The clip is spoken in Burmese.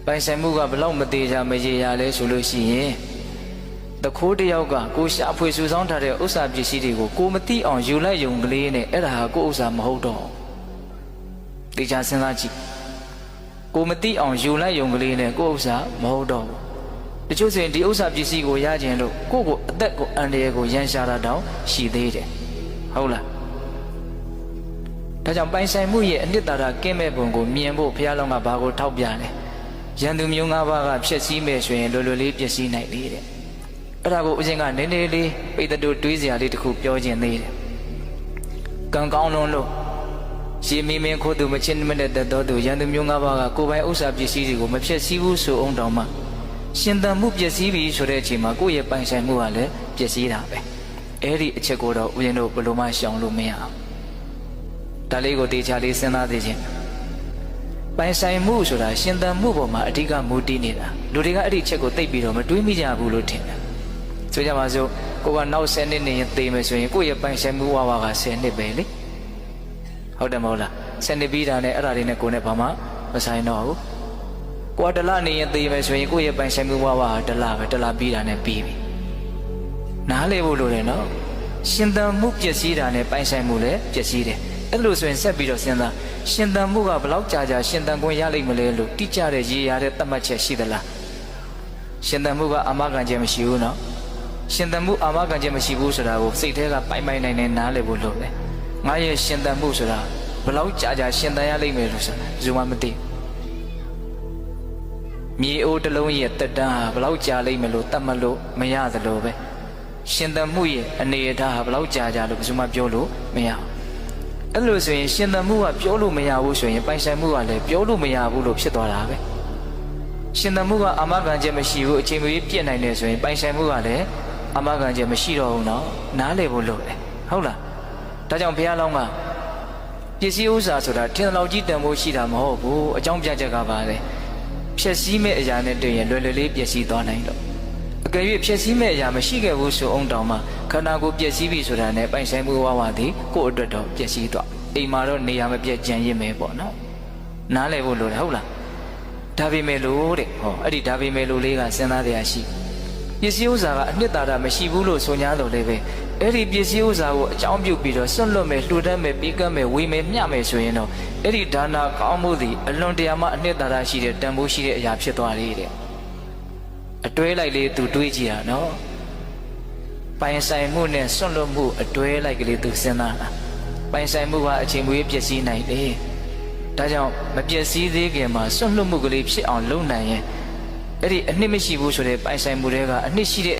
ပိုင်ဆိုင်မှုကဘလောက်မသေးကြမရေရလဲဆိုလို့ရှိရင်တခိုးတယောက်ကကိုရှာဖွေစုဆောင်းထားတဲ့ဥစ္စာပစ္စည်းတွေကိုကိုမသိအောင်ယူလိုက်ယုံကလေးနဲ့အဲ့ဒါဟာကိုဥစ္စာမဟုတ်တော့တေချာစဉ်းစားကြည့်ကိုမသိအောင်ယူလိုက်ယုံကလေးနဲ့ကိုဥစ္စာမဟုတ်တော့ဘူးတချို့ဆိုရင်ဒီဥစ္စာပစ္စည်းကိုရခြင်းလို့ကိုယ့်ကိုအသက်ကိုအန္တရာယ်ကိုရန်ရှာတာတောင်ရှိသေးတယ်ဟုတ်လားဒါကြောင့်ပိုင်ဆိုင်မှုရဲ့အနှစ်သာရကင်းမဲ့ပုံကိုမြင်ဖို့ဘုရားလောင်းကဘာကိုထောက်ပြလဲရန်သူမျိုး၅ပါးကဖြစ်စည်းမဲ့ဆိုရင်လွယ်လွယ်လေးပျက်စီးနိုင်လေတဲ့အဲ့ဒါကိုဦးဇင်းကနည်းနည်းလေးပိတ်တူတွေးစရာလေးတစ်ခုပြောခြင်းသေးတယ်ကံကောင်းလုံးလို့ရေမင်းမင်းခိုးသူမချင်းမနဲ့တတ်တော်သူရန်သူမျိုး၅ပါးကကိုယ်ပိုင်ဥစ္စာပစ္စည်းတွေကိုမဖြစ်စည်းဘူးဆိုအောင်တောင်မှရှင်သန်မှုပျက်စီးပြီဆိုတဲ့အချိန်မှာကိုယ့်ရဲ့ပိုင်ဆိုင်မှုကလည်းပျက်စီးတာပဲအဲ့ဒီအချက်ကိုတော့ဦးဇင်းတို့ဘယ်လိုမှရှောင်လို့မရအောင်ဒါလေးကိုတေချာလေးစဉ်းစားသိခြင်းပိုင်ဆိုင်မှုဆိုတာရှင်သန်မှုပေါ်မှာအဓိကမူတည်နေတာလူတွေကအဲ့ဒီချက်ကိုသိပြီးတော့မတွေးမိကြဘူးလို့ထင်တယ်ဆိုကြပါစို့ကိုကနောက်10နှစ်နေရင်သိမယ်ဆိုရင်ကိုယ့်ရဲ့ပိုင်ဆိုင်မှုဝါက10နှစ်ပဲလေဟုတ်တယ်မဟုတ်လား10နှစ်ပြီးတာနဲ့အဲ့ဒါတွေနဲ့ကိုယ်နဲ့ဘာမှမဆိုင်တော့ဘူးကိုကတလနေရင်သိမယ်ဆိုရင်ကိုယ့်ရဲ့ပိုင်ဆိုင်မှုဝါကတလပဲတလပြီးတာနဲ့ပြီးပြီနားလေဖို့လိုတယ်နော်ရှင်သန်မှုပျက်စီးတာနဲ့ပိုင်ဆိုင်မှုလည်းပျက်စီးတယ်အဲ့လိုဆိုရင်ဆက်ပြီးတော့စဉ်းစားရှင်သန်မှုကဘလောက်ကြာကြာရှင်သန်ခွင့်ရလိမ့်မလဲလို့တိကျတဲ့ရေရာတဲ့သတ်မှတ်ချက်ရှိသလားရှင်သန်မှုကအာမခံချက်မရှိဘူးနော်ရှင်သန်မှုအာမခံချက်မရှိဘူးဆိုတာကိုစိတ်ထဲကပိုင်ပိုင်နိုင်နိုင်နားလည်ဖို့လုပ်တယ်ငါရဲ့ရှင်သန်မှုဆိုတာဘလောက်ကြာကြာရှင်သန်ရလိမ့်မယ်လို့ဆိုတာဘယ်သူမှမသိမြေအိုးတစ်လုံးရဲ့တက်တန်းဟာဘလောက်ကြာလိမ့်မယ်လို့သတ်မှတ်လို့မရသလိုပဲရှင်သန်မှုရဲ့အနေအထားဟာဘလောက်ကြာကြာလို့ဘယ်သူမှပြောလို့မရဘူးအဲ့လိုဆိုရင်ရှင်သန်မှုကပြောလို့မရဘူးဆိုရင်ပိုင်ဆိုင်မှုကလည်းပြောလို့မရဘူးလို့ဖြစ်သွားတာပဲရှင်သန်မှုကအာမခံချက်မရှိဘူးအချိန်မရွေးပြည့်နိုင်တယ်ဆိုရင်ပိုင်ဆိုင်မှုကလည်းအာမခံချက်မရှိတော့ဘူးเนาะနားလည်ဖို့လုပ်တယ်ဟုတ်လားဒါကြောင့်ဘုရားလောင်းကပစ္စည်းဥစ္စာဆိုတာထင်လောက်ကြီးတန်ဖိုးရှိတာမဟုတ်ဘူးအကြောင်းပြချက်ကပါလေဖြည့်ဆည်းမဲ့အရာနဲ့တွေ့ရင်လွယ်လွယ်လေးပျက်စီးသွားနိုင်တော့အကယ်၍ဖြည့်ဆည်းမဲ့အရာမရှိခဲ့ဘူးဆိုအောင်တောင်မှခန္ဓာကိုယ်ပျက်စီးပြီဆိုတာနဲ့ပိုင်ဆိုင်မှုဝါဝါသည်ကိုယ့်အတွက်တော့ပျက်စီးသွားအိမ်မှာတော့နေရာမပြတ်ကြံရစ်မယ်ပေါ့နော်နားလည်ဖို့လိုတယ်ဟုတ်လားဒါပေမဲ့လို့တဲ့ဟောအဲ့ဒီဒါပေမဲ့လို့လေးကစဉ်းစားတရားရှိပစ္စည်းဥစ္စာကအနှစ်သာရမရှိဘူးလို့ဆိုညာတော့လည်းပဲအဲ့ဒီပစ္စည်းဥစ္စာကိုအကြောင်းပြုပြီးတော့ဆွတ်လွတ်မယ်လှူဒန်းမယ်ပေးကမ်းမယ်ဝေမယ်မျှမယ်ဆိုရင်တော့အဲ့ဒီဒါနာကောင်းမှုသည်အလွန်တရာမှအနှစ်သာရရှိတဲ့တန်ဖိုးရှိတဲ့အရာဖြစ်သွားလေတဲ့အတွဲလိုက်လေးသူတွေးကြည့်တာနော်ပိုင်ဆိုင်မှုနဲ့ဆွတ်လွတ်မှုအတွဲလိုက်ကလေးသူစဉ်းစားတာပိုင်ဆိုင်မှုကအချိန်မွေးပျက်စီးနိုင်တယ်ဒါကြောင့်မပျက်စီးသေးခင်မှာဆွတ်လွတ်မှုကလေးဖြစ်အောင်လုပ်နိုင်ရင်အဲ့ဒီအနှစ်မရှိဘူးဆိုတဲ့ပိုင်ဆိုင်မှုတွေကအနှစ်ရှိတဲ့